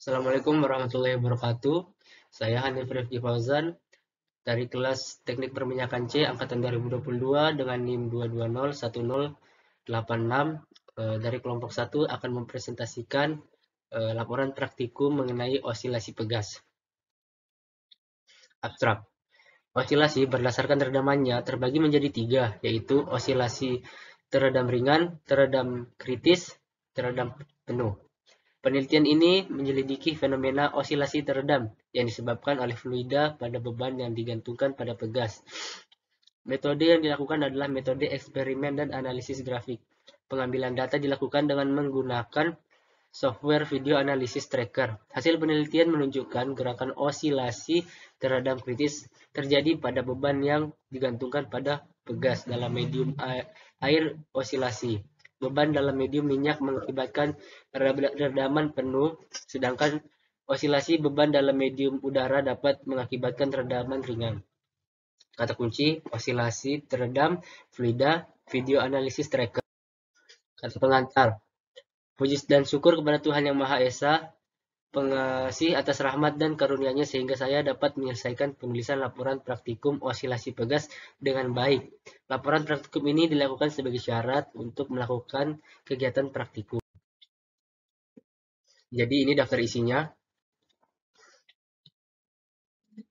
Assalamualaikum warahmatullahi wabarakatuh. Saya Hanif Rifki Fauzan dari kelas Teknik Perminyakan C angkatan 2022 dengan NIM 2201086. Dari kelompok 1 akan mempresentasikan laporan praktikum mengenai osilasi pegas. Abstrak. Osilasi berdasarkan redamannya terbagi menjadi 3, yaitu osilasi teredam ringan, teredam kritis, teredam penuh. Penelitian ini menyelidiki fenomena osilasi teredam yang disebabkan oleh fluida pada beban yang digantungkan pada pegas. Metode yang dilakukan adalah metode eksperimen dan analisis grafik. Pengambilan data dilakukan dengan menggunakan software video analysis tracker. Hasil penelitian menunjukkan gerakan osilasi teredam kritis terjadi pada beban yang digantungkan pada pegas dalam medium air osilasi. Beban dalam medium minyak mengakibatkan redaman penuh, sedangkan osilasi beban dalam medium udara dapat mengakibatkan redaman ringan. Kata kunci, osilasi teredam, fluida, video analisis tracker. Kata pengantar, puji dan syukur kepada Tuhan Yang Maha Esa, pengasih atas rahmat dan karunia-Nya sehingga saya dapat menyelesaikan penulisan laporan praktikum osilasi pegas dengan baik. Laporan praktikum ini dilakukan sebagai syarat untuk melakukan kegiatan praktikum. Jadi ini daftar isinya.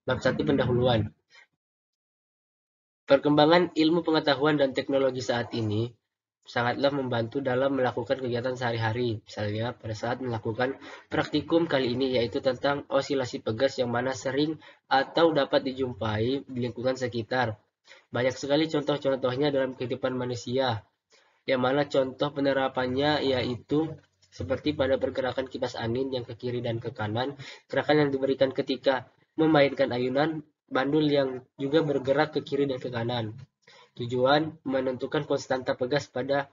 Bab 1 pendahuluan. Perkembangan ilmu pengetahuan dan teknologi saat ini sangatlah membantu dalam melakukan kegiatan sehari-hari. Misalnya pada saat melakukan praktikum kali ini yaitu tentang osilasi pegas yang mana sering atau dapat dijumpai di lingkungan sekitar. Banyak sekali contoh-contohnya dalam kehidupan manusia, yang mana contoh penerapannya yaitu seperti pada pergerakan kipas angin yang ke kiri dan ke kanan, gerakan yang diberikan ketika memainkan ayunan, bandul yang juga bergerak ke kiri dan ke kanan. Tujuan menentukan konstanta pegas pada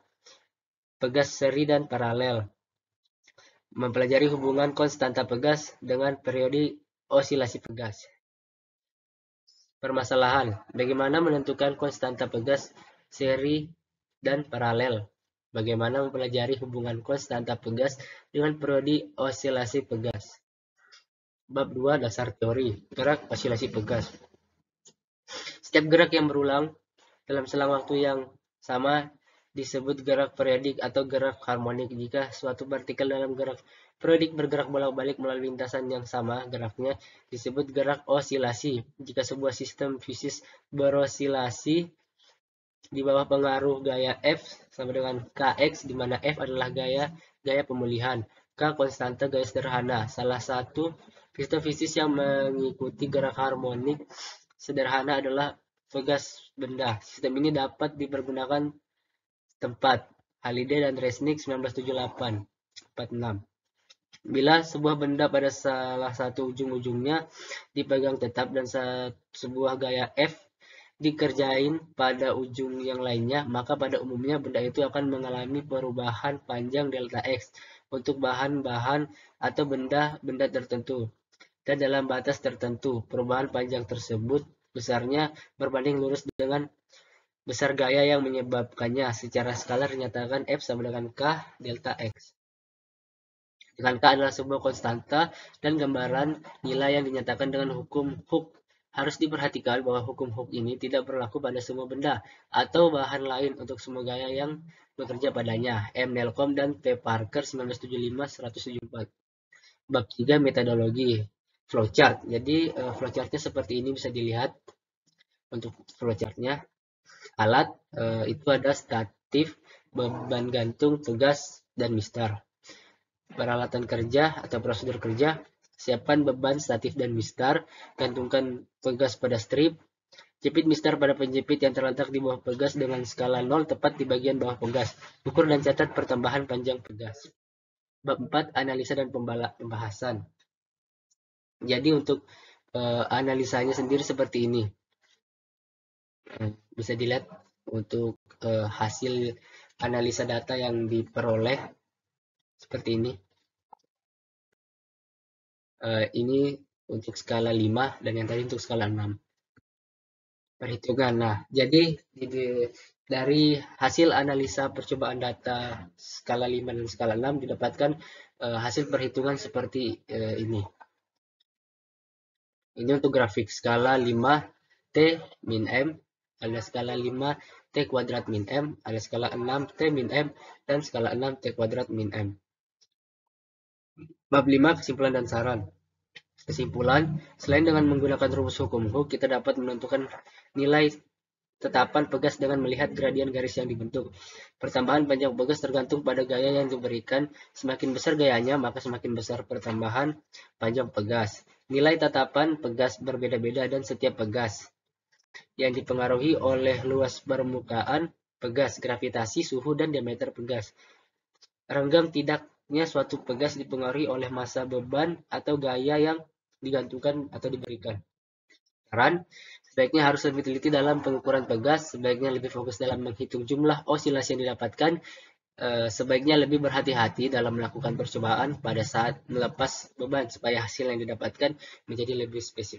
pegas seri dan paralel. Mempelajari hubungan konstanta pegas dengan periode osilasi pegas. Permasalahan, bagaimana menentukan konstanta pegas seri dan paralel. Bagaimana mempelajari hubungan konstanta pegas dengan periode osilasi pegas. Bab 2 dasar teori gerak osilasi pegas. Setiap gerak yang berulang dalam selang waktu yang sama disebut gerak periodik atau gerak harmonik. Jika suatu partikel dalam gerak periodik bergerak bolak-balik melalui lintasan yang sama geraknya disebut gerak osilasi. Jika sebuah sistem fisis berosilasi di bawah pengaruh gaya F sama dengan Kx, di mana F adalah gaya pemulihan, K konstanta gaya sederhana. Salah satu sistem fisis yang mengikuti gerak harmonik sederhana adalah pegas benda. Sistem ini dapat dipergunakan tempat. Halliday dan Resnick 1978 46. Bila sebuah benda pada salah satu ujung-ujungnya dipegang tetap dan sebuah gaya F dikerjain pada ujung yang lainnya, maka pada umumnya benda itu akan mengalami perubahan panjang delta X untuk bahan-bahan atau benda-benda tertentu. Dan dalam batas tertentu, perubahan panjang tersebut besarnya berbanding lurus dengan besar gaya yang menyebabkannya. Secara skalar dinyatakan F sama dengan K delta X. Dengan K adalah sebuah konstanta dan gambaran nilai yang dinyatakan dengan hukum Hooke. Harus diperhatikan bahwa hukum Hooke ini tidak berlaku pada semua benda atau bahan lain untuk semua gaya yang bekerja padanya. M. Nellcomb dan P. Parker 1975-174. Bab 3 metodologi flowchart. Jadi flowchartnya seperti ini bisa dilihat. Untuk flowchartnya, alat itu ada statif, beban gantung, pegas, dan mistar. Peralatan kerja atau prosedur kerja, siapkan beban statif dan mistar, gantungkan pegas pada strip, jepit mistar pada penjepit yang terletak di bawah pegas dengan skala 0 tepat di bagian bawah pegas. Ukur dan catat pertambahan panjang pegas. Bab 4 analisa dan pembahasan. Jadi untuk analisanya sendiri seperti ini. Bisa dilihat untuk hasil analisa data yang diperoleh seperti ini. Ini untuk skala 5 dan yang tadi untuk skala 6. Perhitungan. Nah, jadi di Dari hasil analisa percobaan data skala 5 dan skala 6 didapatkan hasil perhitungan seperti ini. Ini untuk grafik skala 5 T min M, ada skala 5 T kuadrat min M, ada skala 6 T min M, dan skala 6 T kuadrat min M. Bab 5 kesimpulan dan saran. Kesimpulan, selain dengan menggunakan rumus hukum Hooke, kita dapat menentukan nilai tetapan pegas dengan melihat gradian garis yang dibentuk. Pertambahan panjang pegas tergantung pada gaya yang diberikan. Semakin besar gayanya, maka semakin besar pertambahan panjang pegas. Nilai tatapan pegas berbeda-beda dan setiap pegas yang dipengaruhi oleh luas permukaan pegas, gravitasi, suhu, dan diameter pegas. Renggang tidaknya suatu pegas dipengaruhi oleh massa beban atau gaya yang digantungkan atau diberikan. Saran, sebaiknya harus lebih teliti dalam pengukuran pegas, sebaiknya lebih fokus dalam menghitung jumlah osilasi yang didapatkan, sebaiknya lebih berhati-hati dalam melakukan percobaan pada saat melepas beban supaya hasil yang didapatkan menjadi lebih spesifik.